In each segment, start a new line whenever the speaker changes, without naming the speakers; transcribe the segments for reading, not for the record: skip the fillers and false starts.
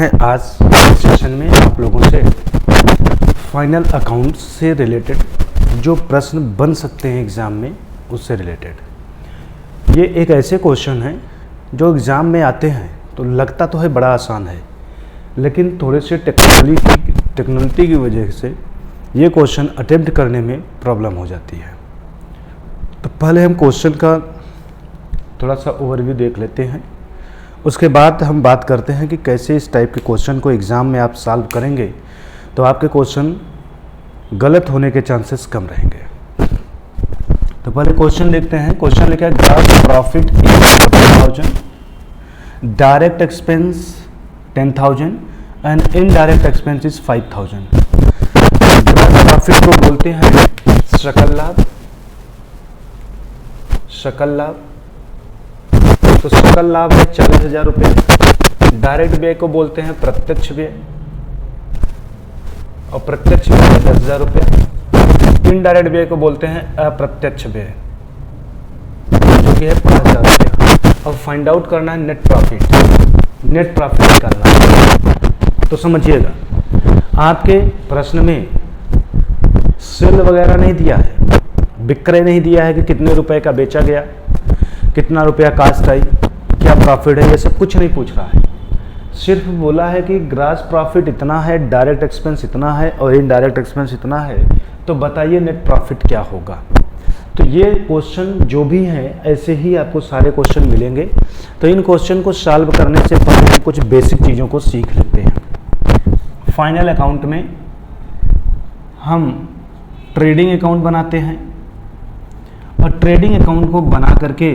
हैं आज सेशन में आप लोगों से फाइनल अकाउंट से रिलेटेड जो प्रश्न बन सकते हैं एग्ज़ाम में उससे रिलेटेड। ये एक ऐसे क्वेश्चन हैं जो एग्ज़ाम में आते हैं तो लगता तो है बड़ा आसान है, लेकिन थोड़े से टेक्नोलॉजी की वजह से ये क्वेश्चन अटेम्प्ट करने में प्रॉब्लम हो जाती है। तो पहले हम क्वेश्चन का थोड़ा सा ओवरव्यू देख लेते हैं, उसके बाद हम बात करते हैं कि कैसे इस टाइप के क्वेश्चन को एग्ज़ाम में आप सॉल्व करेंगे तो आपके क्वेश्चन गलत होने के चांसेस कम रहेंगे। तो पहले क्वेश्चन देखते हैं। क्वेश्चन लिखा है gross profit is 40,000, direct expense 10,000 and indirect expense is 5,000। Gross profit को बोलते हैं सकल लाभ। सकल लाभ तो सकल लाभ है 40,000 रुपये। डायरेक्ट व्यय को बोलते हैं प्रत्यक्ष व्यय और प्रत्यक्ष व्यय है 10,000 रुपये। इनडायरेक्ट व्यय को बोलते हैं अप्रत्यक्ष व्यय जो कि है 5,000 रुपये। अब फाइंड आउट करना है नेट प्रॉफिट। नेट प्रॉफिट निकालना है। तो समझिएगा, आपके प्रश्न में सेल वगैरह नहीं दिया है, विक्रय नहीं दिया है कि कितने रुपए का बेचा गया, कितना रुपया कास्ट आई, क्या प्रॉफिट है, ये सब कुछ नहीं पूछ रहा है। सिर्फ बोला है कि ग्रॉस प्रॉफिट इतना है, डायरेक्ट एक्सपेंस इतना है और इनडायरेक्ट एक्सपेंस इतना है, तो बताइए नेट प्रॉफिट क्या होगा। तो ये क्वेश्चन जो भी हैं ऐसे ही आपको सारे क्वेश्चन मिलेंगे। तो इन क्वेश्चन को सॉल्व करने से पहले हम कुछ बेसिक चीज़ों को सीख लेते हैं। फाइनल अकाउंट में हम ट्रेडिंग अकाउंट बनाते हैं और ट्रेडिंग अकाउंट को बना करके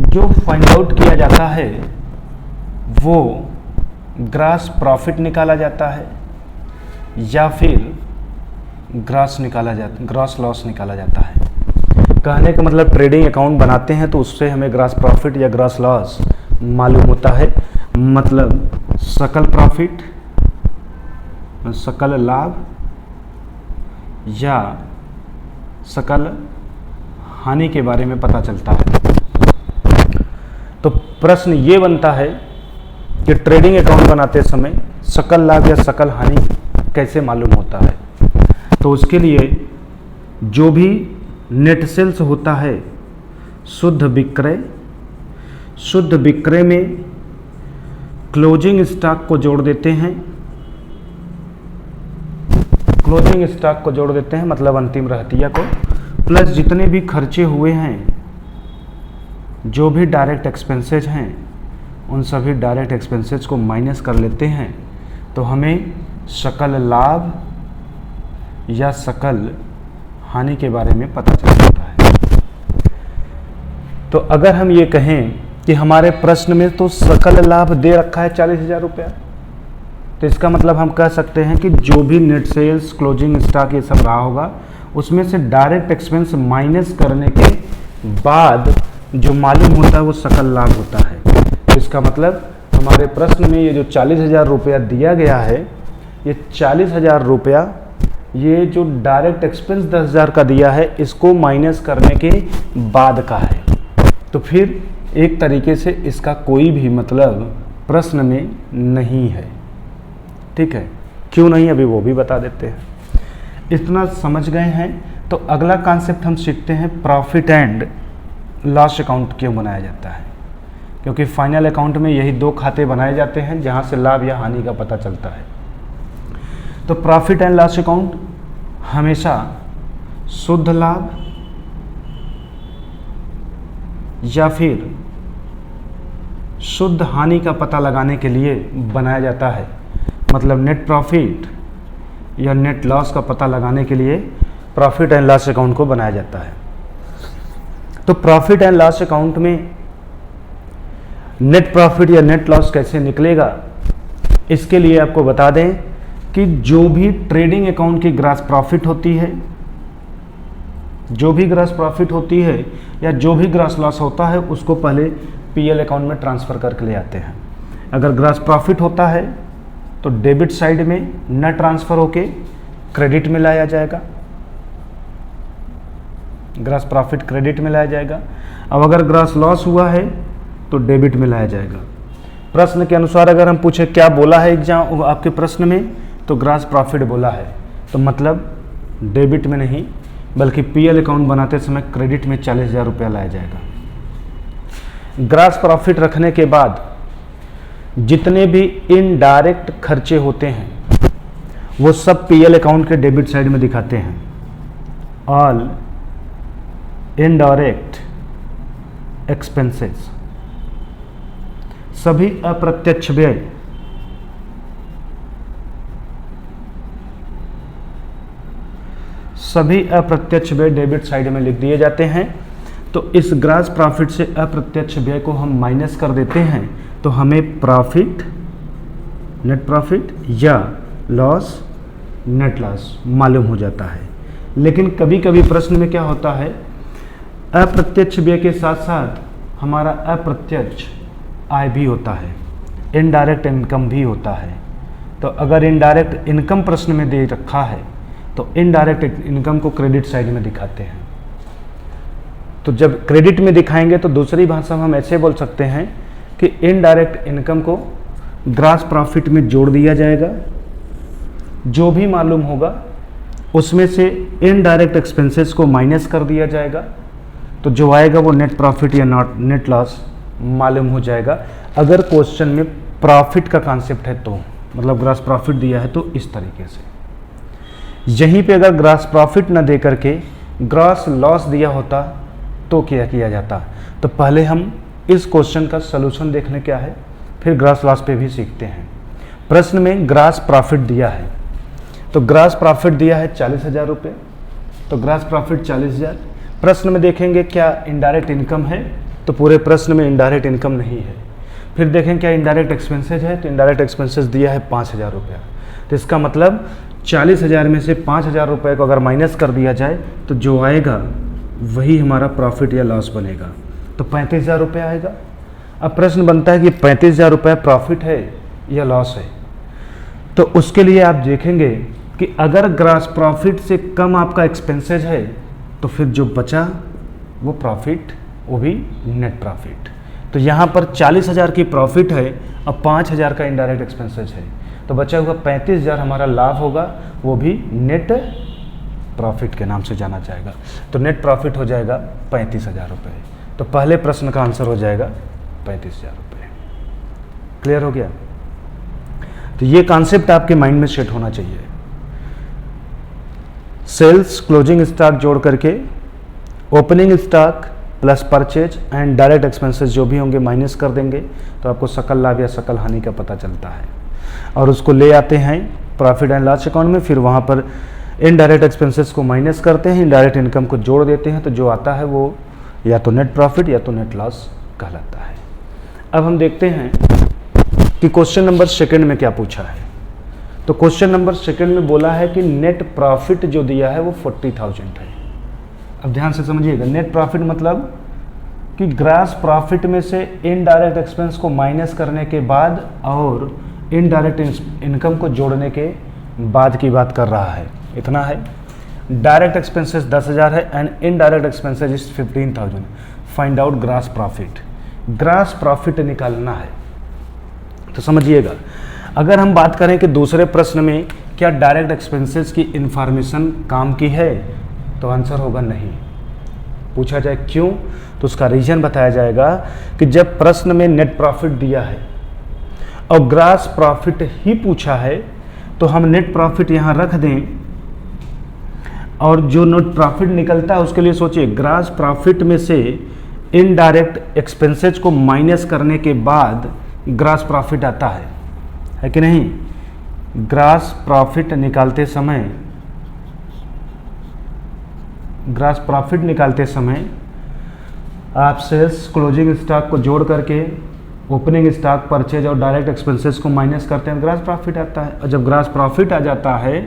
जो फाइंड आउट किया जाता है वो ग्रॉस प्रॉफिट निकाला जाता है या फिर ग्रॉस लॉस निकाला जाता है। कहने का मतलब ट्रेडिंग अकाउंट बनाते हैं तो उससे हमें ग्रॉस प्रॉफिट या ग्रॉस लॉस मालूम होता है। मतलब सकल प्रॉफिट, सकल लाभ या सकल हानि के बारे में पता चलता है। तो प्रश्न ये बनता है कि ट्रेडिंग अकाउंट बनाते समय सकल लाभ या सकल हानि कैसे मालूम होता है। तो उसके लिए जो भी नेट सेल्स होता है, शुद्ध विक्रय में क्लोजिंग स्टॉक को जोड़ देते हैं। क्लोजिंग स्टॉक को जोड़ देते हैं मतलब अंतिम रहतिया को, प्लस जितने भी खर्चे हुए हैं, जो भी डायरेक्ट एक्सपेंसेज हैं, उन सभी डायरेक्ट एक्सपेंसेज को माइनस कर लेते हैं तो हमें सकल लाभ या सकल हानि के बारे में पता चल जाता है। तो अगर हम ये कहें कि हमारे प्रश्न में तो सकल लाभ दे रखा है 40,000 रुपया, तो इसका मतलब हम कह सकते हैं कि जो भी नेट सेल्स, क्लोजिंग स्टॉक ये सब रहा होगा उसमें से डायरेक्ट एक्सपेंस माइनस करने के बाद जो मालूम होता है वो सकल लाभ होता है। तो इसका मतलब हमारे प्रश्न में ये जो 40,000 रुपया दिया गया है, ये 40,000 रुपया ये जो डायरेक्ट एक्सपेंस 10,000 का दिया है इसको माइनस करने के बाद का है। तो फिर एक तरीके से इसका कोई भी मतलब प्रश्न में नहीं है। ठीक है, क्यों नहीं अभी वो भी बता देते हैं। इतना समझ गए हैं तो अगला कॉन्सेप्ट हम सीखते हैं प्रॉफिट एंड लॉस अकाउंट क्यों बनाया जाता है। क्योंकि फाइनल अकाउंट में यही दो खाते बनाए जाते हैं जहां से लाभ या हानि का पता चलता है। तो प्रॉफिट एंड लॉस अकाउंट हमेशा शुद्ध लाभ या फिर शुद्ध हानि का पता लगाने के लिए बनाया जाता है। मतलब नेट प्रॉफिट या नेट लॉस का पता लगाने के लिए प्रॉफिट एंड लॉस अकाउंट को बनाया जाता है। तो प्रॉफिट एंड लॉस अकाउंट में नेट प्रॉफिट या नेट लॉस कैसे निकलेगा, इसके लिए आपको बता दें कि जो भी ट्रेडिंग अकाउंट की ग्रॉस प्रॉफिट होती है, जो भी ग्रॉस प्रॉफिट होती है या जो भी ग्रॉस लॉस होता है उसको पहले पीएल अकाउंट में ट्रांसफ़र करके ले आते हैं। अगर ग्रॉस प्रॉफिट होता है तो डेबिट साइड में न ट्रांसफ़र होके क्रेडिट में लाया जाएगा, ग्रॉस प्रॉफिट क्रेडिट में लाया जाएगा। अब अगर ग्रॉस लॉस हुआ है तो डेबिट में लाया जाएगा। प्रश्न के अनुसार अगर हम पूछे क्या बोला है एग्जाम आपके प्रश्न में, तो ग्रास प्रॉफिट बोला है, तो मतलब डेबिट में नहीं बल्कि पीएल अकाउंट बनाते समय क्रेडिट में 40,000 रुपया लाया जाएगा। ग्रास प्रॉफिट रखने के बाद जितने भी इनडायरेक्ट खर्चे होते हैं वो सब पीएल अकाउंट के डेबिट साइड में दिखाते हैं। ऑल इनडायरेक्ट एक्सपेंसेस, सभी अप्रत्यक्ष व्यय डेबिट साइड में लिख दिए जाते हैं। तो इस ग्रास प्रॉफिट से अप्रत्यक्ष व्यय को हम माइनस कर देते हैं, तो हमें प्रॉफिट, नेट प्रॉफिट या लॉस, नेट लॉस मालूम हो जाता है। लेकिन कभी कभी प्रश्न में क्या होता है, अप्रत्यक्ष व्यय के साथ साथ हमारा अप्रत्यक्ष आय भी होता है, इनडायरेक्ट इनकम भी होता है। तो अगर इनडायरेक्ट इनकम प्रश्न में दे रखा है तो इनडायरेक्ट इनकम को क्रेडिट साइड में दिखाते हैं। तो जब क्रेडिट में दिखाएंगे तो दूसरी भाषा में हम ऐसे बोल सकते हैं कि इनडायरेक्ट इनकम को ग्रास प्रॉफिट में जोड़ दिया जाएगा, जो भी मालूम होगा उसमें से इनडायरेक्ट एक्सपेंसेस को माइनस कर दिया जाएगा, तो जो आएगा वो नेट प्रॉफिट या नेट लॉस मालूम हो जाएगा। अगर क्वेश्चन में प्रॉफिट का कॉन्सेप्ट है तो, मतलब ग्रास प्रॉफिट दिया है तो इस तरीके से। यहीं पे अगर ग्रास प्रॉफिट न दे करके ग्रास लॉस दिया होता तो क्या किया जाता। तो पहले हम इस क्वेश्चन का सलूशन देख लें क्या है, फिर ग्रास लॉस पे भी सीखते हैं। प्रश्न में ग्रास प्रॉफिट दिया है, तो ग्रास प्रॉफिट दिया है 40,000 रुपये, तो ग्रास प्रॉफिट 40,000। प्रश्न में देखेंगे क्या इनडायरेक्ट इनकम है, तो पूरे प्रश्न में इनडायरेक्ट इनकम नहीं है। फिर देखें क्या इनडायरेक्ट एक्सपेंसेस है, तो इनडायरेक्ट एक्सपेंसेस दिया है 5,000 रुपया। तो इसका मतलब 40,000 में से 5,000 रुपये को अगर माइनस कर दिया जाए तो जो आएगा वही हमारा प्रॉफिट या लॉस बनेगा, तो 35,000 रुपया आएगा। अब प्रश्न बनता है कि 35,000 रुपया प्रॉफिट है या लॉस है। तो उसके लिए आप देखेंगे कि अगर ग्रास प्रॉफिट से कम आपका एक्सपेंसेस है तो फिर जो बचा वो प्रॉफिट, वो भी नेट प्रॉफिट। तो यहाँ पर 40,000 की प्रॉफिट है, अब 5,000 का इनडायरेक्ट एक्सपेंसेस है, तो बचा हुआ 35,000 हमारा लाभ होगा, वो भी नेट प्रॉफिट के नाम से जाना जाएगा। तो नेट प्रॉफिट हो जाएगा 35,000 रुपये। तो पहले प्रश्न का आंसर हो जाएगा 35,000 रुपये। क्लियर हो गया? तो ये कॉन्सेप्ट आपके माइंड में सेट होना चाहिए। सेल्स क्लोजिंग स्टॉक जोड़ करके opening stock plus purchase and direct expenses जो भी होंगे माइनस कर देंगे, तो आपको सकल लाभ या सकल हानि का पता चलता है, और उसको ले आते हैं प्रॉफिट एंड लॉस अकाउंट में। फिर वहाँ पर इनडायरेक्ट एक्सपेंसेस को माइनस करते हैं, इनडायरेक्ट इनकम को जोड़ देते हैं, तो जो आता है वो या तो नेट प्रॉफिट या तो नेट लॉस कहलाता है। अब हम देखते हैं कि क्वेश्चन नंबर सेकंड में क्या पूछा है। तो क्वेश्चन नंबर सेकंड में बोला है कि नेट प्रॉफिट जो दिया है वो 40,000 है। अब ध्यान से समझिएगा, नेट प्रॉफिट मतलब कि ग्रास प्रॉफिट में से इनडायरेक्ट एक्सपेंस को माइनस करने के बाद और इनडायरेक्ट इनकम को जोड़ने के बाद की बात कर रहा है। इतना है। डायरेक्ट एक्सपेंसेस 10,000 है and indirect expenses is 15,000। Find out grass profit. Grass profit निकालना है। तो समझिएगा, अगर हम बात करें कि दूसरे प्रश्न में क्या डायरेक्ट एक्सपेंसेस की इंफॉर्मेशन काम की है, तो आंसर होगा नहीं। पूछा जाए क्यों, तो उसका रीजन बताया जाएगा कि जब प्रश्न में नेट प्रॉफिट दिया है और ग्रास प्रॉफिट ही पूछा है, तो हम नेट प्रॉफिट यहाँ रख दें और जो नेट प्रॉफिट निकलता है उसके लिए सोचिए, ग्रास प्रॉफिट में से इनडायरेक्ट एक्सपेंसेस को माइनस करने के बाद ग्रास प्रॉफिट आता है कि नहीं। ग्रास प्रॉफिट निकालते समय आप सेल्स क्लोजिंग स्टॉक को जोड़ करके ओपनिंग स्टॉक परचेज और डायरेक्ट एक्सपेंसेस को माइनस करते हैं, ग्रास प्रॉफिट आता है। और जब ग्रास प्रॉफिट आ जाता है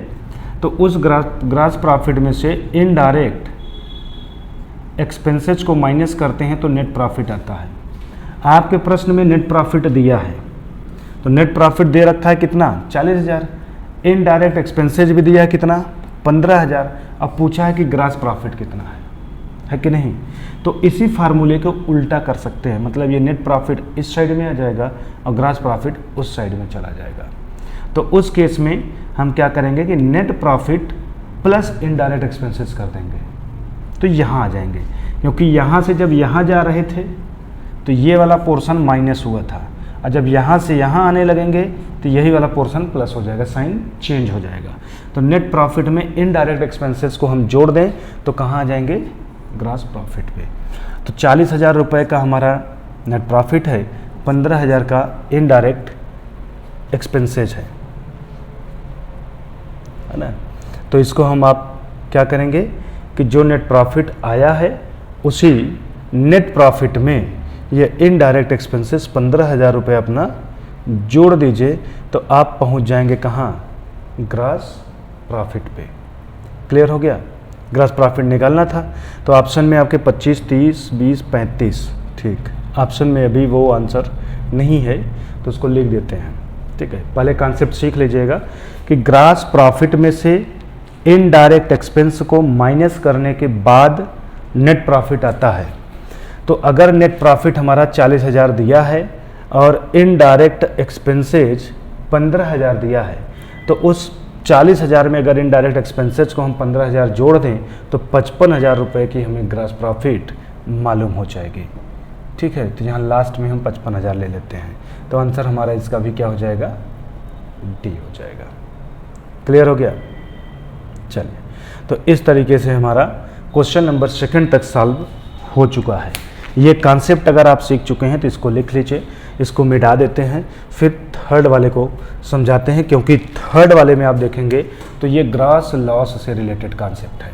तो उस ग्रास प्रॉफिट में से इनडायरेक्ट एक्सपेंसेस को माइनस करते हैं तो नेट प्रॉफिट आता है। आपके प्रश्न में नेट प्रॉफिट दिया है, तो नेट प्रॉफिट दे रखा है कितना, 40,000। इनडायरेक्ट एक्सपेंसेस भी दिया है कितना, 15,000। अब पूछा है कि ग्रास प्रॉफिट कितना है। है कि नहीं। तो इसी फार्मूले को उल्टा कर सकते हैं, मतलब ये नेट प्रॉफिट इस साइड में आ जाएगा और ग्रॉस प्रॉफिट उस साइड में चला जाएगा। तो उस केस में हम क्या करेंगे कि net profit plus indirect expenses कर देंगे, तो यहाँ आ जाएंगे, क्योंकि यहाँ से जब यहाँ जा रहे थे तो ये वाला पोर्शन माइनस हुआ था, और जब यहाँ से यहाँ आने लगेंगे तो यही वाला पोर्शन प्लस हो जाएगा, साइन चेंज हो जाएगा। तो नेट प्रॉफिट में इनडायरेक्ट एक्सपेंसेस को हम जोड़ दें तो कहाँ आ जाएंगे, ग्रॉस प्रॉफिट पे। तो 40,000 रुपये का हमारा नेट प्रॉफिट है, 15,000 का इनडायरेक्ट एक्सपेंसेज है ना। तो इसको हम आप क्या करेंगे कि जो नेट प्रॉफिट आया है उसी नेट प्रॉफिट में ये इनडायरेक्ट एक्सपेंसेस 15,000 रुपये अपना जोड़ दीजिए, तो आप पहुंच जाएंगे कहाँ, ग्रॉस प्रॉफिट पे। क्लियर हो गया। ग्रॉस प्रॉफिट निकालना था तो ऑप्शन में आपके 25, 30, 20, 35, ठीक, ऑप्शन में अभी वो आंसर नहीं है तो उसको लिख देते हैं। ठीक है, पहले कॉन्सेप्ट सीख लीजिएगा कि ग्रॉस प्रॉफिट में से इनडायरेक्ट एक्सपेंस को माइनस करने के बाद नेट प्रॉफिट आता है। तो अगर नेट प्रॉफिट हमारा 40,000 दिया है और इनडायरेक्ट एक्सपेंसेज 15,000 दिया है, तो उस 40,000 में अगर इनडायरेक्ट एक्सपेंसेज को हम 15,000 जोड़ दें तो 55,000 रुपये की हमें ग्रॉस प्रॉफिट मालूम हो जाएगी। ठीक है, तो यहाँ लास्ट में हम 55,000 ले लेते हैं, तो आंसर हमारा इसका भी क्या हो जाएगा, डी हो जाएगा। क्लियर हो गया। चलिए, तो इस तरीके से हमारा क्वेश्चन नंबर 2 तक सॉल्व हो चुका है। ये कॉन्सेप्ट अगर आप सीख चुके हैं तो इसको लिख लीजिए, इसको मिटा देते हैं, फिर थर्ड वाले को समझाते हैं, क्योंकि थर्ड वाले में आप देखेंगे तो ये ग्रॉस लॉस से रिलेटेड कॉन्सेप्ट है।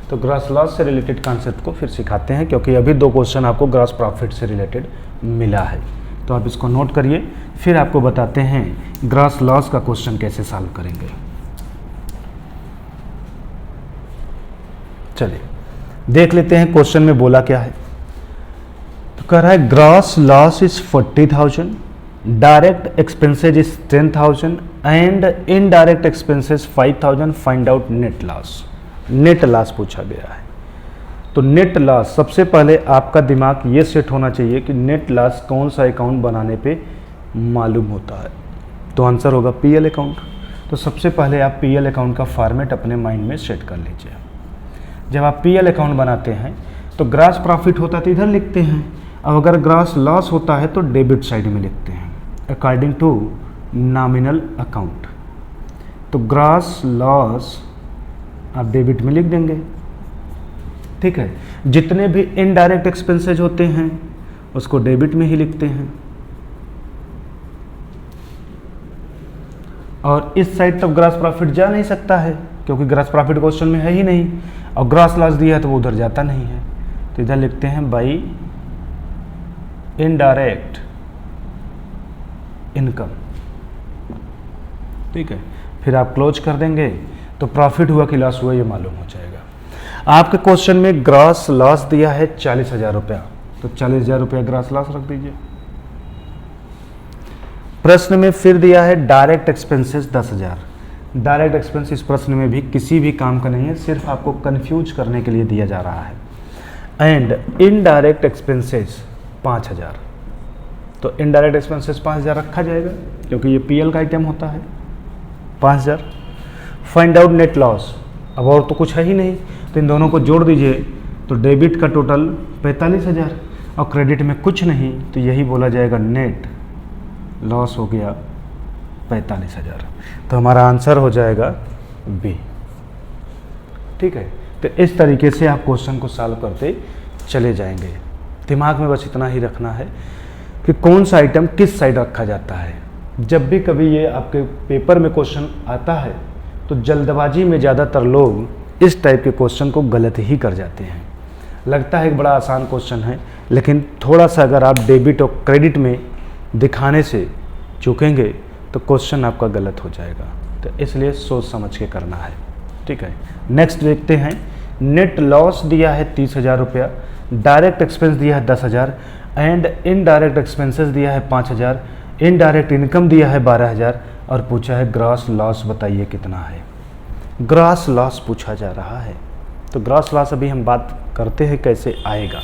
तो ग्रॉस लॉस से रिलेटेड कॉन्सेप्ट को फिर सिखाते हैं, क्योंकि अभी 2 क्वेश्चन आपको ग्रॉस प्रॉफिट से रिलेटेड मिला है। तो आप इसको नोट करिए, फिर आपको बताते हैं ग्रॉस लॉस का क्वेश्चन कैसे सॉल्व करेंगे। चलिए देख लेते हैं क्वेश्चन में बोला क्या है। तो कह रहा है gross loss is 40,000, direct expenses is 10,000 and indirect expenses 5,000, find out net loss. Net loss पूछा गया है। तो नेट लॉस, सबसे पहले आपका दिमाग ये सेट होना चाहिए कि नेट लॉस कौन सा अकाउंट बनाने पे मालूम होता है। तो आंसर होगा पीएल अकाउंट। तो सबसे पहले आप पीएल अकाउंट का फॉर्मेट अपने माइंड में सेट कर लीजिए। जब आप पीएल अकाउंट बनाते हैं तो ग्रॉस प्रॉफिट होता है तो इधर लिखते हैं, अब अगर ग्रॉस लॉस होता है तो डेबिट साइड में लिखते हैं अकॉर्डिंग टू नॉमिनल अकाउंट। तो ग्रॉस लॉस आप डेबिट में लिख देंगे। ठीक है, जितने भी इनडायरेक्ट एक्सपेंसेज होते हैं उसको डेबिट में ही लिखते हैं, और इस साइड तब ग्रॉस प्रॉफिट जा नहीं सकता है क्योंकि ग्रॉस प्रॉफिट क्वेश्चन में है ही नहीं, और ग्रॉस लॉस दिया है तो वो उधर जाता नहीं है। तो इधर लिखते हैं बाई इनडायरेक्ट इनकम। ठीक है, फिर आप क्लोज कर देंगे तो प्रॉफिट हुआ कि लॉस हुआ ये मालूम हो जाएगा। आपके क्वेश्चन में ग्रॉस लॉस दिया है 40,000 रुपया, तो 40,000 रुपया ग्रॉस लॉस रख दीजिए। प्रश्न में फिर दिया है डायरेक्ट एक्सपेंसेस 10,000। डायरेक्ट एक्सपेंस इस प्रश्न में भी किसी भी काम का नहीं है, सिर्फ आपको कंफ्यूज करने के लिए दिया जा रहा है। एंड इनडायरेक्ट एक्सपेंसेस 5,000, तो इनडायरेक्ट एक्सपेंसेस 5,000 रखा जाएगा क्योंकि ये पीएल का आइटम होता है। 5,000। फाइंड आउट नेट लॉस, अब और तो कुछ है ही नहीं, तो इन दोनों को जोड़ दीजिए। तो डेबिट का टोटल 45,000 और क्रेडिट में कुछ नहीं, तो यही बोला जाएगा नेट लॉस हो गया 45,000। तो हमारा आंसर हो जाएगा बी। ठीक है, तो इस तरीके से आप क्वेश्चन को सॉल्व करते चले जाएंगे। दिमाग में बस इतना ही रखना है कि कौन सा आइटम किस साइड रखा जाता है। जब भी कभी ये आपके पेपर में क्वेश्चन आता है तो जल्दबाजी में ज़्यादातर लोग इस टाइप के क्वेश्चन को गलत ही कर जाते हैं। लगता है एक बड़ा आसान क्वेश्चन है, लेकिन थोड़ा सा अगर आप डेबिट और क्रेडिट में दिखाने से चूकेंगे तो क्वेश्चन आपका गलत हो जाएगा। तो इसलिए सोच समझ के करना है। ठीक है, नेक्स्ट देखते हैं। नेट लॉस दिया है 30,000 रुपया, डायरेक्ट एक्सपेंस दिया है 10,000 एंड इनडायरेक्ट एक्सपेंसेस दिया है 5,000, इनडायरेक्ट इनकम दिया है 12,000 और पूछा है ग्रॉस लॉस बताइए कितना है। ग्रॉस लॉस पूछा जा रहा है। तो ग्रॉस लॉस अभी हम बात करते हैं कैसे आएगा।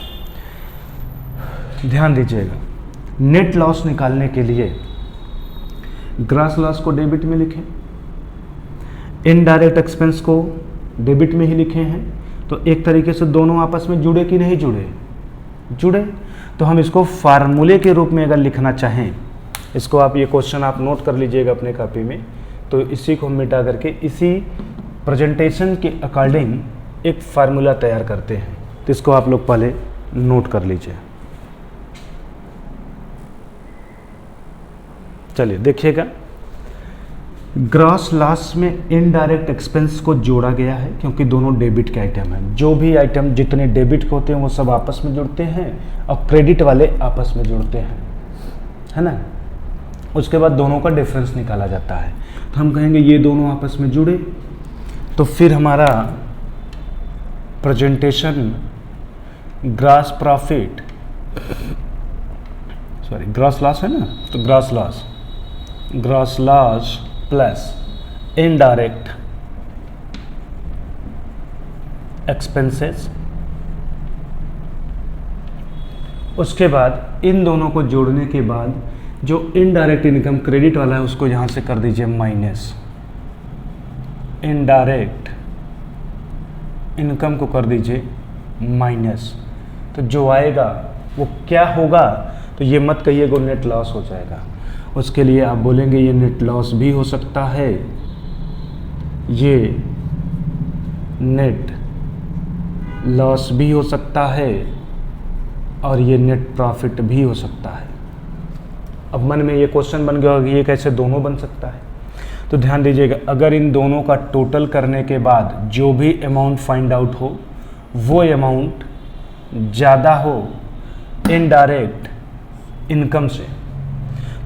ध्यान दीजिएगा, नेट लॉस निकालने के लिए ग्रॉस लॉस को डेबिट में लिखें, इनडायरेक्ट एक्सपेंस को डेबिट में ही लिखे हैं, तो एक तरीके से दोनों आपस में जुड़े कि नहीं जुड़े। तो हम इसको फार्मूले के रूप में अगर लिखना चाहें, इसको आप ये क्वेश्चन आप नोट कर लीजिएगा अपने कॉपी में, तो इसी को हम मिटा करके इसी प्रेजेंटेशन के अकॉर्डिंग एक फार्मूला तैयार करते हैं। तो इसको आप लोग पहले नोट कर लीजिए। चलिए देखिएगा, ग्रॉस लॉस में इनडायरेक्ट एक्सपेंस को जोड़ा गया है क्योंकि दोनों डेबिट के आइटम हैं। जो भी आइटम जितने डेबिट के होते हैं वो सब आपस में जुड़ते हैं और क्रेडिट वाले आपस में जुड़ते हैं, है ना। उसके बाद दोनों का डिफरेंस निकाला जाता है। तो हम कहेंगे ये दोनों आपस में जुड़े, तो फिर हमारा presentation gross profit gross loss है ना, तो gross loss plus indirect expenses. उसके बाद इन दोनों को जोड़ने के बाद जो इनडायरेक्ट इनकम क्रेडिट वाला है उसको यहाँ से कर दीजिए माइनस, इनडायरेक्ट इनकम को कर दीजिए माइनस। तो जो आएगा वो क्या होगा, तो ये मत कहिए वो नेट लॉस हो जाएगा। उसके लिए आप बोलेंगे ये नेट लॉस भी हो सकता है, ये नेट लॉस भी हो सकता है, और ये नेट प्रॉफिट भी हो सकता है। अब मन में ये क्वेश्चन बन गया कि ये कैसे दोनों बन सकता है। तो ध्यान दीजिएगा, अगर इन दोनों का टोटल करने के बाद जो भी अमाउंट फाइंड आउट हो वो अमाउंट ज़्यादा हो इनडायरेक्ट इनकम से,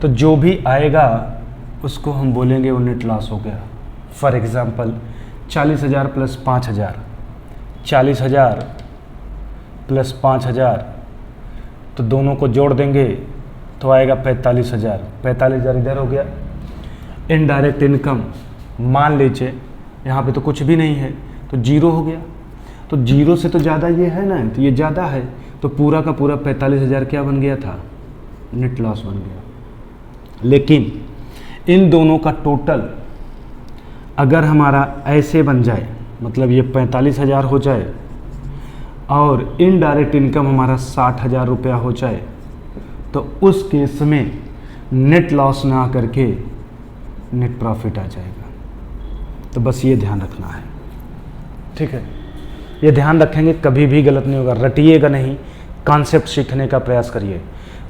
तो जो भी आएगा उसको हम बोलेंगे वो नेट लॉस हो गया। फॉर एग्ज़ाम्पल 40,000 प्लस 5,000, 40,000 प्लस 5,000, तो दोनों को जोड़ देंगे तो आएगा 45,000। 45,000 इधर हो गया। इनडायरेक्ट इनकम मान लीजिए यहाँ पे तो कुछ भी नहीं है तो जीरो हो गया, तो जीरो से तो ज़्यादा ये है ना, तो ये ज़्यादा है, तो पूरा का पूरा 45,000 क्या बन गया था, नेट लॉस बन गया। लेकिन इन दोनों का टोटल अगर हमारा ऐसे बन जाए, मतलब ये 45,000 हो जाए और इनडायरेक्ट इनकम हमारा 60,000 रुपया हो जाए, तो उस केस में नेट लॉस ना करके नेट प्रॉफिट आ जाएगा। तो बस ये ध्यान रखना है, ठीक है। ये ध्यान रखेंगे, कभी भी गलत नहीं होगा। रटिएगा नहीं, कॉन्सेप्ट सीखने का प्रयास करिए।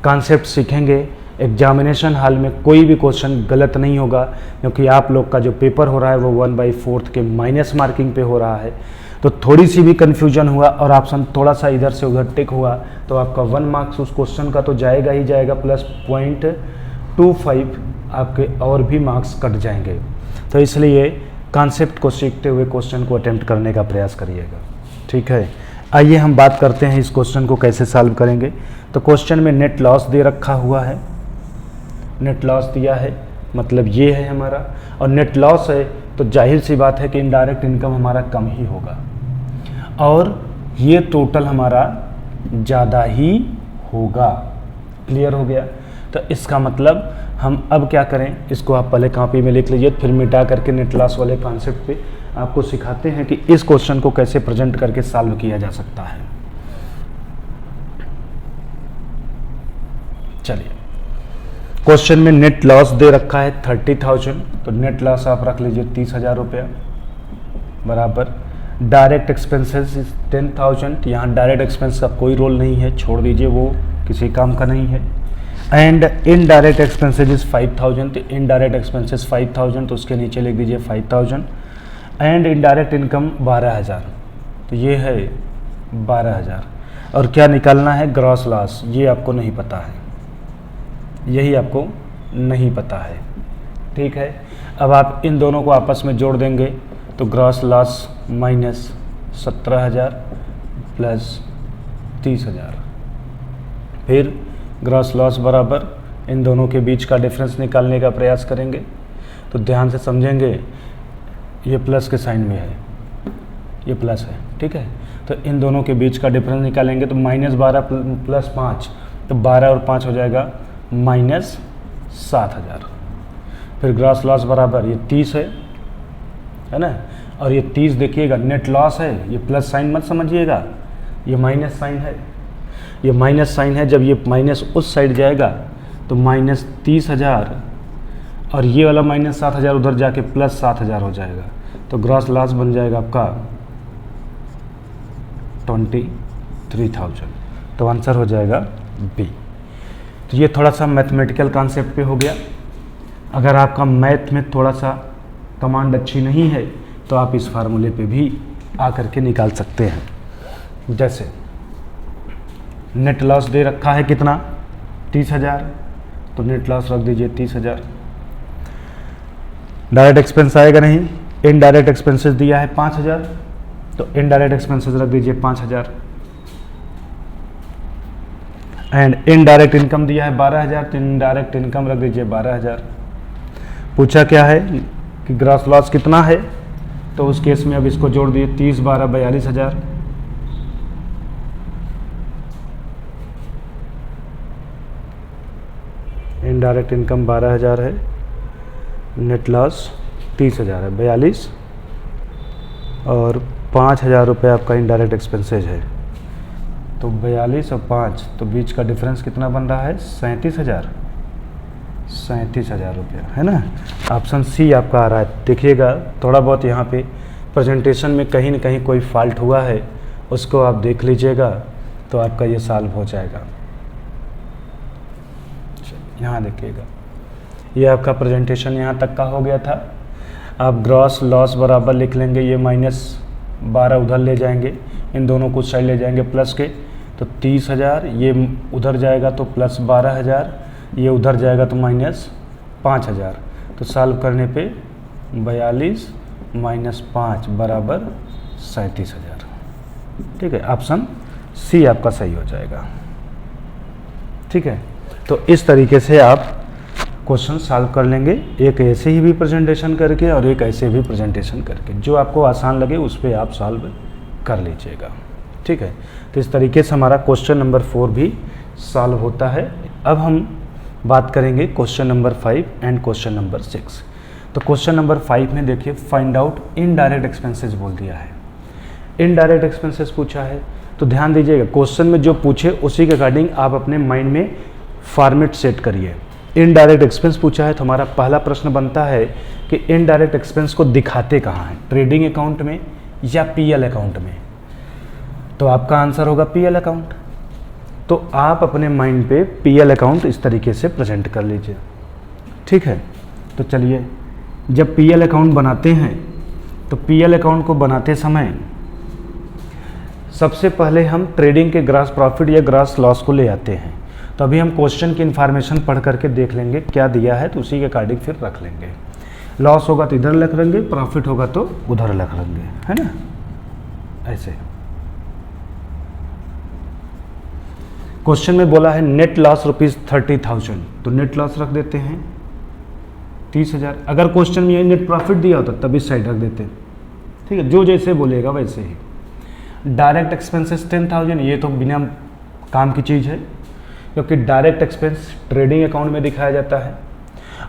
कॉन्सेप्ट सीखेंगे, एग्जामिनेशन हॉल में कोई भी क्वेश्चन गलत नहीं होगा, क्योंकि आप लोग का जो पेपर हो रहा है वो 1/4 के माइनस मार्किंग पे हो रहा है। तो थोड़ी सी भी कन्फ्यूजन हुआ और ऑप्शन थोड़ा सा इधर से उधर टिक हुआ तो आपका 1 मार्क्स उस क्वेश्चन का तो जाएगा ही जाएगा, प्लस 0.25 आपके और भी मार्क्स कट जाएंगे। तो इसलिए कॉन्सेप्ट को सीखते हुए क्वेश्चन को अटेम्प्ट करने का प्रयास करिएगा, ठीक है। आइए हम बात करते हैं इस क्वेश्चन को कैसे सॉल्व करेंगे। तो क्वेश्चन में नेट लॉस दे रखा हुआ है, नेट लॉस दिया है, मतलब ये है हमारा, और नेट लॉस है तो जाहिर सी बात है कि इनडायरेक्ट इनकम हमारा कम ही होगा और ये टोटल हमारा ज़्यादा ही होगा। क्लियर हो गया। तो इसका मतलब हम अब क्या करें, इसको आप पहले कॉपी में लिख लीजिए, फिर मिटा करके नेट लॉस वाले कॉन्सेप्ट पे आपको सिखाते हैं कि इस क्वेश्चन को कैसे प्रेजेंट करके सॉल्व किया जा सकता है। चलिए, क्वेश्चन में नेट लॉस दे रखा है 30,000, तो नेट लॉस आप रख लीजिए 30,000 रुपया बराबर डायरेक्ट एक्सपेंसेस 10,000। यहाँ डायरेक्ट एक्सपेंस का कोई रोल नहीं है, छोड़ दीजिए, वो किसी काम का नहीं है। एंड इनडायरेक्ट एक्सपेंसेस इज 5,000, तो इनडायरेक्ट एक्सपेंसेस 5,000, तो उसके नीचे लिख दीजिए 5,000। एंड इनडायरेक्ट इनकम 12,000, तो ये है 12,000। और क्या निकालना है, ग्रॉस लॉस, ये आपको नहीं पता है, यही आपको नहीं पता है, ठीक है। अब आप इन दोनों को आपस में जोड़ देंगे तो ग्रॉस लॉस माइनस 17,000 प्लस 30,000, फिर ग्रॉस लॉस बराबर इन दोनों के बीच का डिफरेंस निकालने का प्रयास करेंगे। तो ध्यान से समझेंगे, ये प्लस के साइन में है, ये प्लस है, ठीक है। तो इन दोनों के बीच का डिफरेंस निकालेंगे तो -12 प्लस 5, तो 12 और 5 हो जाएगा -7000। फिर ग्रॉस लॉस बराबर ये 30 है ना, और ये 30 देखिएगा नेट लॉस है, ये प्लस साइन मत समझिएगा, ये माइनस साइन है, ये माइनस साइन है। जब ये माइनस उस साइड जाएगा तो -30,000 और ये वाला -7,000 उधर जाके +7,000 हो जाएगा, तो ग्रॉस लॉस बन जाएगा आपका 23,000। तो आंसर हो जाएगा बी। तो ये थोड़ा सा मैथमेटिकल कॉन्सेप्ट पे हो गया। अगर आपका मैथ में थोड़ा सा कमांड अच्छी नहीं है तो आप इस फार्मूले पे भी आकर के निकाल सकते हैं। जैसे नेट लॉस दे रखा है कितना 30,000, तो नेट लॉस रख दीजिए 30,000। डायरेक्ट एक्सपेंस आएगा नहीं, इनडायरेक्ट एक्सपेंसेस दिया है 5,000, तो इनडायरेक्ट एक्सपेंसेस रख दीजिए 5,000। एंड इनडायरेक्ट इनकम दिया है 12,000, तो इनडायरेक्ट इनकम रख दीजिए 12,000। पूछा क्या है कि ग्रॉस लॉस कितना है, तो उस केस में अब इसको जोड़ दिए 30 12 42,000। इनडायरेक्ट इनकम 12,000 है, नेट लॉस 30,000 है, 42 और 5,000 रुपये आपका इनडायरेक्ट एक्सपेंसेज है। तो 42 और 5, तो बीच का डिफरेंस कितना बन रहा है 37,000 रुपया, है ना। ऑप्शन सी आपका आ रहा है। देखिएगा थोड़ा बहुत यहाँ पे प्रेजेंटेशन में कहीं ना कहीं कोई फॉल्ट हुआ है, उसको आप देख लीजिएगा तो आपका ये सॉल्व हो जाएगा। यहाँ देखिएगा, ये आपका प्रेजेंटेशन यहाँ तक का हो गया था। आप ग्रॉस लॉस बराबर लिख लेंगे, ये -12 उधर ले जाएंगे, इन दोनों को साइड ले जाएंगे प्लस के, तो 30,000, ये उधर जाएगा तो +12,000, ये उधर जाएगा तो -5,000। तो सॉल्व करने पे 42 - 5 बराबर 37,000। ठीक है, ऑप्शन सी आपका सही हो जाएगा। ठीक है, तो इस तरीके से आप क्वेश्चन सॉल्व कर लेंगे, एक ऐसे ही भी प्रेजेंटेशन करके और एक ऐसे भी प्रेजेंटेशन करके, जो आपको आसान लगे उस पर आप सॉल्व कर लीजिएगा। ठीक है, तो इस तरीके से हमारा क्वेश्चन नंबर 4 भी सॉल्व होता है। अब हम बात करेंगे question number 5 and question number 6। तो क्वेश्चन नंबर 5 में देखिए फाइंड आउट इनडायरेक्ट एक्सपेंसेस बोल दिया है। इनडायरेक्ट एक्सपेंसेस पूछा है, तो ध्यान दीजिएगा क्वेश्चन में जो पूछे उसी के अकॉर्डिंग आप अपने माइंड में फॉर्मेट सेट करिए। इनडायरेक्ट एक्सपेंस पूछा है तो हमारा पहला प्रश्न बनता है कि इनडायरेक्ट एक्सपेंस को दिखाते कहाँ हैं, ट्रेडिंग अकाउंट में या पीएल अकाउंट में। तो आपका आंसर होगा पीएल अकाउंट। तो आप अपने माइंड पे पीएल अकाउंट इस तरीके से प्रेजेंट कर लीजिए। ठीक है, तो चलिए जब पीएल अकाउंट बनाते हैं तो पीएल अकाउंट को बनाते समय सबसे पहले हम ट्रेडिंग के ग्रॉस प्रॉफिट या ग्रॉस लॉस को ले आते हैं। तो अभी हम क्वेश्चन की इन्फॉर्मेशन पढ़ करके देख लेंगे क्या दिया है, तो उसी के अकॉर्डिंग फिर रख लेंगे। लॉस होगा तो इधर रख लेंगे, प्रॉफिट होगा तो उधर रख लेंगे, है ना, ऐसे। क्वेश्चन में बोला है नेट लॉस ₹30,000, तो नेट लॉस रख देते हैं 30,000। अगर क्वेश्चन में ये नेट प्रॉफिट दिया होता तब इस साइड रख देते। ठीक है, जो जैसे बोलेगा वैसे ही। डायरेक्ट एक्सपेंसेस 10,000, ये तो बिना काम की चीज़ है, क्योंकि डायरेक्ट एक्सपेंस ट्रेडिंग अकाउंट में दिखाया जाता है।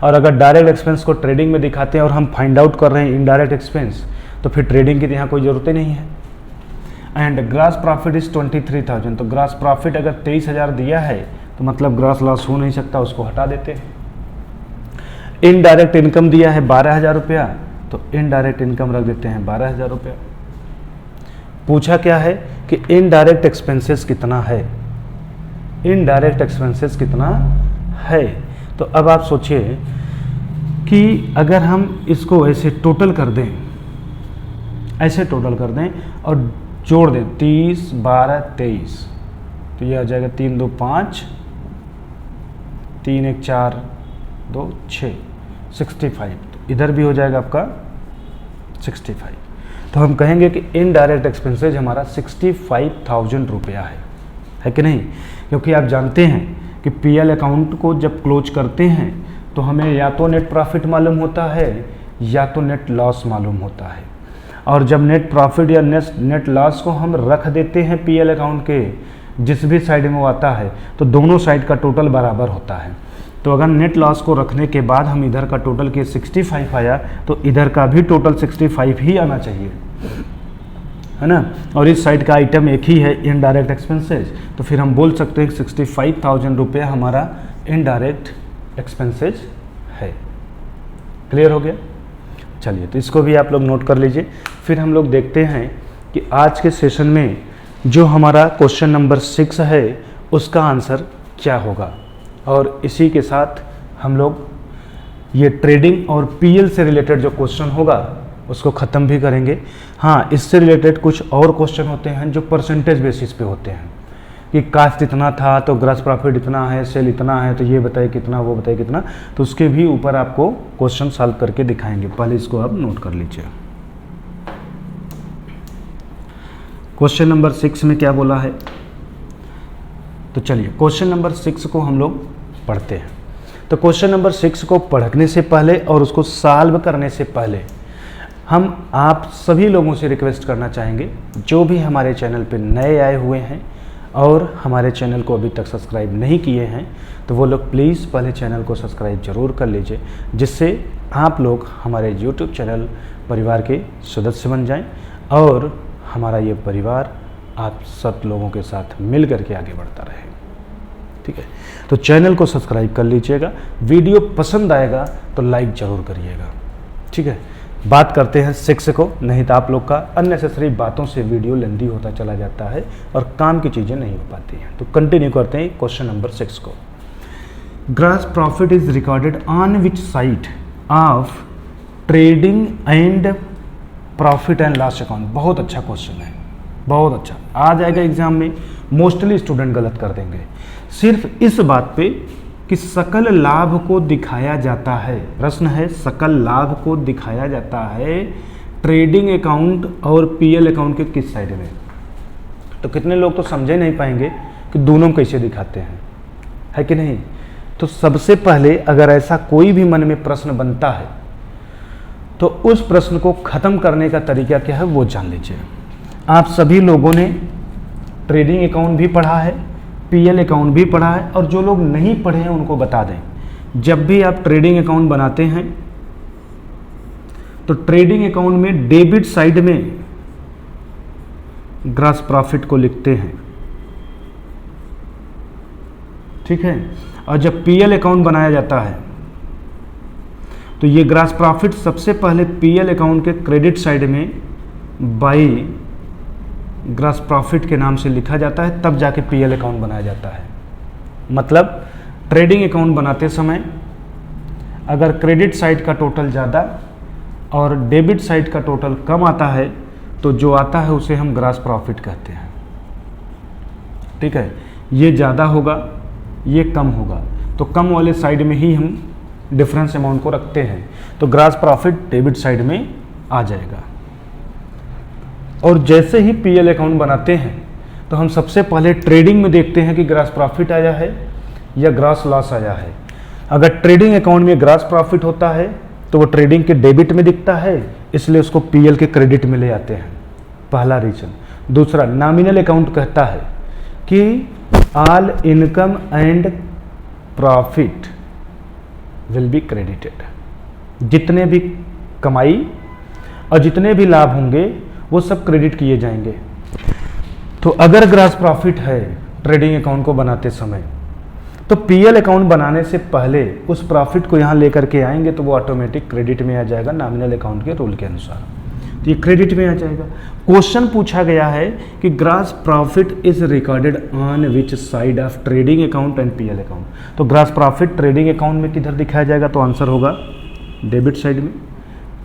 और अगर डायरेक्ट एक्सपेंस को ट्रेडिंग में दिखाते हैं और हम फाइंड आउट कर रहे हैं इनडायरेक्ट एक्सपेंस, तो फिर ट्रेडिंग की यहाँ कोई ज़रूरत ही नहीं है। एंड ग्रॉस प्रॉफिट इज़ 23,000, तो ग्रॉस प्रॉफिट अगर 23,000 दिया है तो मतलब ग्रॉस लॉस हो नहीं सकता, उसको हटा देते हैं। इनडायरेक्ट इनकम दिया है 12,000 रुपया, तो इनडायरेक्ट इनकम रख देते हैं 12,000 रुपया। पूछा क्या है कि इनडायरेक्ट एक्सपेंसेस कितना है, इनडायरेक्ट एक्सपेंसेस कितना है। तो अब आप सोचिए कि अगर हम इसको ऐसे टोटल कर दें, ऐसे टोटल कर दें और जोड़ दें 30 12 23, तो ये आ जाएगा 3 2 5, 3 1 4 2 6, 65। तो इधर भी हो जाएगा आपका 65। तो हम कहेंगे कि इनडायरेक्ट एक्सपेंसेज हमारा 65,000 रुपया है कि नहीं। क्योंकि आप जानते हैं कि पीएल अकाउंट को जब क्लोज करते हैं तो हमें या तो नेट प्रॉफिट मालूम होता है या तो नेट लॉस मालूम होता है। और जब नेट प्रॉफिट या नेट लॉस को हम रख देते हैं पीएल अकाउंट के जिस भी साइड में वो आता है तो दोनों साइड का टोटल बराबर होता है। तो अगर नेट लॉस को रखने के बाद हम इधर का टोटल के 65 आया तो इधर का भी टोटल 65 ही आना चाहिए, है ना। और इस साइड का आइटम एक ही है, इनडायरेक्ट एक्सपेंसेज, तो फिर हम बोल सकते हैं 65,000 रुपये हमारा इनडायरेक्ट एक्सपेंसेज है। क्लियर हो गया? चलिए, तो इसको भी आप लोग नोट कर लीजिए। फिर हम लोग देखते हैं कि आज के सेशन में जो हमारा क्वेश्चन नंबर 6 है उसका आंसर क्या होगा, और इसी के साथ हम लोग ये ट्रेडिंग और पीएल से रिलेटेड जो क्वेश्चन होगा उसको ख़त्म भी करेंगे। हाँ, इससे रिलेटेड कुछ और क्वेश्चन होते हैं जो परसेंटेज बेसिस पे होते हैं कि कास्ट इतना था तो ग्रॉस प्रॉफिट इतना है, सेल इतना है, तो ये बताइए कितना, वो बताइए कितना, तो उसके भी ऊपर आपको क्वेश्चन सॉल्व करके दिखाएंगे। पहले इसको आप नोट कर लीजिए। क्वेश्चन नंबर 6 में क्या बोला है, तो चलिए क्वेश्चन नंबर 6 को हम लोग पढ़ते हैं। तो क्वेश्चन नंबर 6 को पढ़ने से पहले और उसको सॉल्व करने से पहले हम आप सभी लोगों से रिक्वेस्ट करना चाहेंगे जो भी हमारे चैनल पे नए आए हुए हैं और हमारे चैनल को अभी तक सब्सक्राइब नहीं किए हैं, तो वो लोग प्लीज़ पहले चैनल को सब्सक्राइब जरूर कर लीजिए, जिससे आप लोग हमारे यूट्यूब चैनल परिवार के सदस्य बन जाएं और हमारा ये परिवार आप सब लोगों के साथ मिल करके आगे बढ़ता रहे। ठीक है, तो चैनल को सब्सक्राइब कर लीजिएगा, वीडियो पसंद आएगा तो लाइक ज़रूर करिएगा। ठीक है, बात करते हैं 6 को, नहीं तो आप लोग का अननेसेसरी बातों से वीडियो लेंदी होता चला जाता है और काम की चीज़ें नहीं हो पाती हैं। तो कंटिन्यू करते हैं क्वेश्चन नंबर 6 को। Gross profit is recorded on which side of trading and profit and loss account. बहुत अच्छा क्वेश्चन है, बहुत अच्छा आ जाएगा एग्जाम में। मोस्टली स्टूडेंट गलत कर देंगे सिर्फ इस बात पे कि सकल लाभ को दिखाया जाता है। प्रश्न है सकल लाभ को दिखाया जाता है ट्रेडिंग अकाउंट और पीएल अकाउंट के किस साइड में। तो कितने लोग तो समझे नहीं पाएंगे कि दोनों कैसे दिखाते हैं, है कि नहीं। तो सबसे पहले अगर ऐसा कोई भी मन में प्रश्न बनता है तो उस प्रश्न को खत्म करने का तरीका क्या है वो जान लीजिए। आप सभी लोगों ने ट्रेडिंग अकाउंट भी पढ़ा है, पीएल अकाउंट भी पढ़ा है, और जो लोग नहीं पढ़े हैं उनको बता दें, जब भी आप ट्रेडिंग अकाउंट बनाते हैं तो ट्रेडिंग अकाउंट में डेबिट साइड में ग्रॉस प्रॉफिट को लिखते हैं। ठीक है, और जब पीएल अकाउंट बनाया जाता है तो ये ग्रॉस प्रॉफिट सबसे पहले पीएल अकाउंट के क्रेडिट साइड में बाई ग्रॉस प्रॉफिट के नाम से लिखा जाता है, तब जाके पीएल अकाउंट बनाया जाता है। मतलब ट्रेडिंग अकाउंट बनाते समय अगर क्रेडिट साइड का टोटल ज़्यादा और डेबिट साइड का टोटल कम आता है तो जो आता है उसे हम ग्रॉस प्रॉफिट कहते हैं। ठीक है, ये ज़्यादा होगा, ये कम होगा, तो कम वाले साइड में ही हम डिफरेंस अमाउंट को रखते हैं, तो ग्रॉस प्रॉफिट डेबिट साइड में आ जाएगा। और जैसे ही पीएल अकाउंट बनाते हैं तो हम सबसे पहले ट्रेडिंग में देखते हैं कि ग्रॉस प्रॉफिट आया है या ग्रॉस लॉस आया है। अगर ट्रेडिंग अकाउंट में ग्रॉस प्रॉफिट होता है तो वो ट्रेडिंग के डेबिट में दिखता है, इसलिए उसको पीएल के क्रेडिट में ले आते हैं, पहला रीजन। दूसरा, नॉमिनल अकाउंट कहता है कि all income and profit will be credited. जितने भी कमाई और जितने भी लाभ होंगे वो सब क्रेडिट किए जाएंगे। तो अगर ग्रॉस प्रॉफिट है ट्रेडिंग अकाउंट को बनाते समय तो पीएल अकाउंट बनाने से पहले उस प्रॉफिट को यहाँ लेकर के आएंगे तो वो ऑटोमेटिक क्रेडिट में आ जाएगा नॉमिनल अकाउंट के रूल के अनुसार, तो ये क्रेडिट में आ जाएगा। क्वेश्चन पूछा गया है कि gross profit is recorded on which side of trading account and PL account. तो ग्रॉस प्रॉफिट ट्रेडिंग अकाउंट में किधर दिखाया जाएगा, तो आंसर होगा डेबिट साइड में।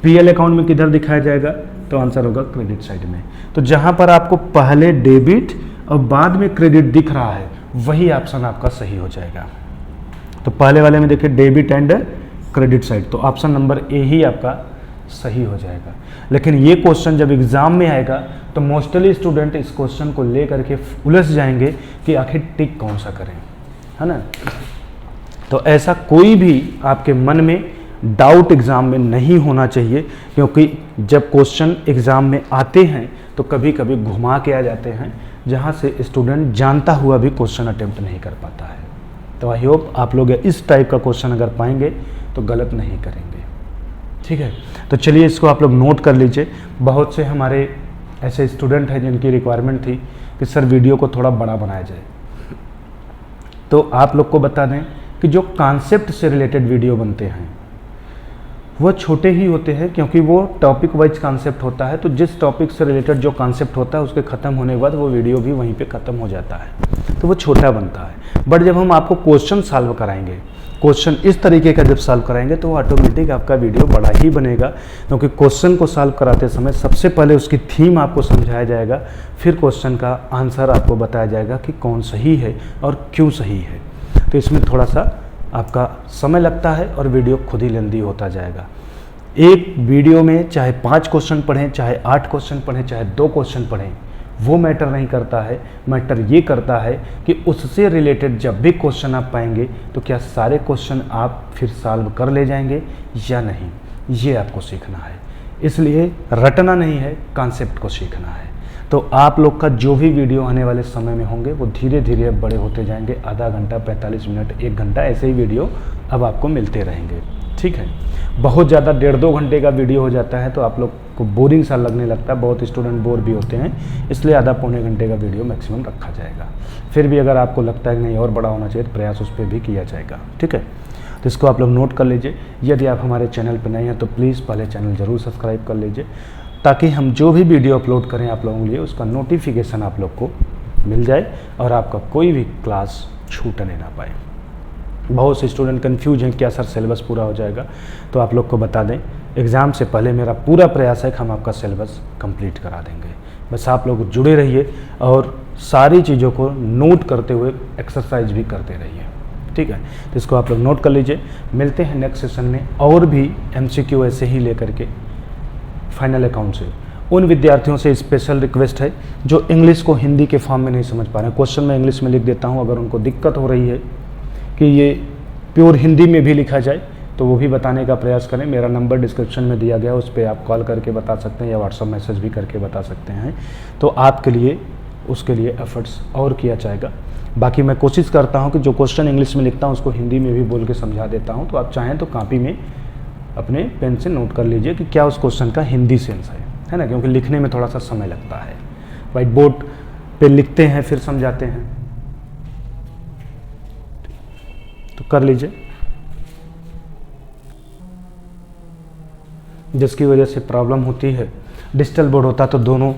पीएल अकाउंट में किधर दिखाया जाएगा, तो आंसर होगा क्रेडिट साइड में। तो जहां पर आपको पहले डेबिट और बाद में क्रेडिट दिख रहा है वही ऑप्शन आपका सही हो जाएगा। तो पहले वाले में देखिए डेबिट एंड क्रेडिट साइड, तो ऑप्शन नंबर ए ही आपका सही हो जाएगा। लेकिन ये क्वेश्चन जब एग्जाम में आएगा तो मोस्टली स्टूडेंट इस क्वेश्चन को लेकर के उलझ जाएंगे कि आखिर टिक कौन सा करें, है ना। तो ऐसा कोई भी आपके मन में डाउट एग्ज़ाम में नहीं होना चाहिए, क्योंकि जब क्वेश्चन एग्ज़ाम में आते हैं तो कभी कभी घुमा के आ जाते हैं, जहाँ से स्टूडेंट जानता हुआ भी क्वेश्चन अटेम्प्ट नहीं कर पाता है। तो आई होप आप लोग इस टाइप का क्वेश्चन अगर पाएंगे तो गलत नहीं करेंगे, ठीक है। तो चलिए इसको आप लोग नोट कर लीजिए। बहुत से हमारे ऐसे स्टूडेंट हैं जिनकी रिक्वायरमेंट थी कि सर वीडियो को थोड़ा बड़ा बनाया जाए, तो आप लोग को बता दें कि जो कॉन्सेप्ट से रिलेटेड वीडियो बनते हैं वो छोटे ही होते हैं, क्योंकि वो टॉपिक वाइज कॉन्सेप्ट होता है। तो जिस टॉपिक से रिलेटेड जो कॉन्सेप्ट होता है उसके ख़त्म होने के बाद वो वीडियो भी वहीं पे ख़त्म हो जाता है, तो वो छोटा बनता है। बट जब हम आपको क्वेश्चन सॉल्व कराएंगे, क्वेश्चन इस तरीके का जब सॉल्व कराएंगे तो ऑटोमेटिक आपका वीडियो बड़ा ही बनेगा, क्योंकि क्वेश्चन को सॉल्व कराते समय सबसे पहले उसकी थीम आपको समझाया जाएगा, फिर क्वेश्चन का आंसर आपको बताया जाएगा कि कौन सही है और क्यों सही है। तो इसमें थोड़ा सा आपका समय लगता है और वीडियो खुद ही लेंदी होता जाएगा। एक वीडियो में चाहे 5 क्वेश्चन पढ़ें, चाहे 8 क्वेश्चन पढ़ें, चाहे 2 क्वेश्चन पढ़ें, वो मैटर नहीं करता है। मैटर ये करता है कि उससे रिलेटेड जब भी क्वेश्चन आप पाएंगे तो क्या सारे क्वेश्चन आप फिर सॉल्व कर ले जाएंगे या नहीं, ये आपको सीखना है। इसलिए रटना नहीं है, कॉन्सेप्ट को सीखना है। तो आप लोग का जो भी वीडियो आने वाले समय में होंगे वो धीरे धीरे बड़े होते जाएंगे। आधा घंटा, 45 मिनट, 1 घंटा ऐसे ही वीडियो अब आपको मिलते रहेंगे, ठीक है। बहुत ज़्यादा 1.5-2 घंटे का वीडियो हो जाता है तो आप लोग को बोरिंग सा लगने लगता है, बहुत स्टूडेंट बोर भी होते हैं, इसलिए आधा पौने घंटे का वीडियो मैक्सिमम रखा जाएगा। फिर भी अगर आपको लगता है कि नहीं और बड़ा होना चाहिए तो प्रयास उस पर भी किया जाएगा, ठीक है। तो इसको आप लोग नोट कर लीजिए। यदि आप हमारे चैनल पर नए हैं तो प्लीज़ पहले चैनल ज़रूर सब्सक्राइब कर लीजिए, ताकि हम जो भी वीडियो अपलोड करें आप लोगों के लिए उसका नोटिफिकेशन आप लोग को मिल जाए और आपका कोई भी क्लास छूटने ना पाए। बहुत से स्टूडेंट कंफ्यूज हैं क्या सर सिलेबस पूरा हो जाएगा, तो आप लोग को बता दें एग्ज़ाम से पहले मेरा पूरा प्रयास है कि हम आपका सिलेबस कंप्लीट करा देंगे। बस आप लोग जुड़े रहिए और सारी चीज़ों को नोट करते हुए एक्सरसाइज भी करते रहिए, ठीक है। तो इसको आप लोग नोट कर लीजिए। मिलते हैं नेक्स्ट सेशन में और भी MCQ ऐसे ही लेकर के फाइनल अकाउंट से। उन विद्यार्थियों से स्पेशल रिक्वेस्ट है जो इंग्लिश को हिंदी के फॉर्म में नहीं समझ पा रहे हैं। क्वेश्चन मैं इंग्लिश में लिख देता हूं, अगर उनको दिक्कत हो रही है कि ये प्योर हिंदी में भी लिखा जाए तो वो भी बताने का प्रयास करें। मेरा नंबर डिस्क्रिप्शन में दिया गया है, उस पर आप कॉल करके बता सकते हैं या व्हाट्सअप मैसेज भी करके बता सकते हैं। तो आपके लिए उसके लिए एफर्ट्स और किया जाएगा। बाकी मैं कोशिश करता हूँ कि जो क्वेश्चन इंग्लिश में लिखता हूँ उसको हिंदी में भी बोल के समझा देता हूँ। तो आप चाहें तो कॉपी में अपने पेन से नोट कर लीजिए कि क्या उस क्वेश्चन का हिंदी सेंस है ना, क्योंकि लिखने में थोड़ा सा समय लगता है। व्हाइट बोर्ड पे लिखते हैं फिर समझाते हैं, तो कर लीजिए। जिसकी वजह से प्रॉब्लम होती है, डिजिटल बोर्ड होता तो दोनों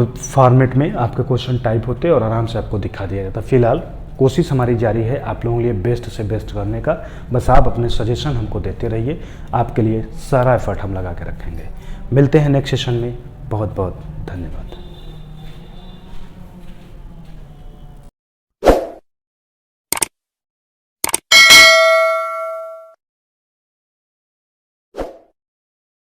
फॉर्मेट में आपके क्वेश्चन टाइप होते और आराम से आपको दिखा दिया जाता। फिलहाल कोशिश हमारी जारी है आप लोगों के लिए बेस्ट से बेस्ट करने का। बस आप अपने सजेशन हमको देते रहिए, आपके लिए सारा एफर्ट हम लगा के रखेंगे। मिलते हैं नेक्स्ट सेशन में। बहुत बहुत धन्यवाद।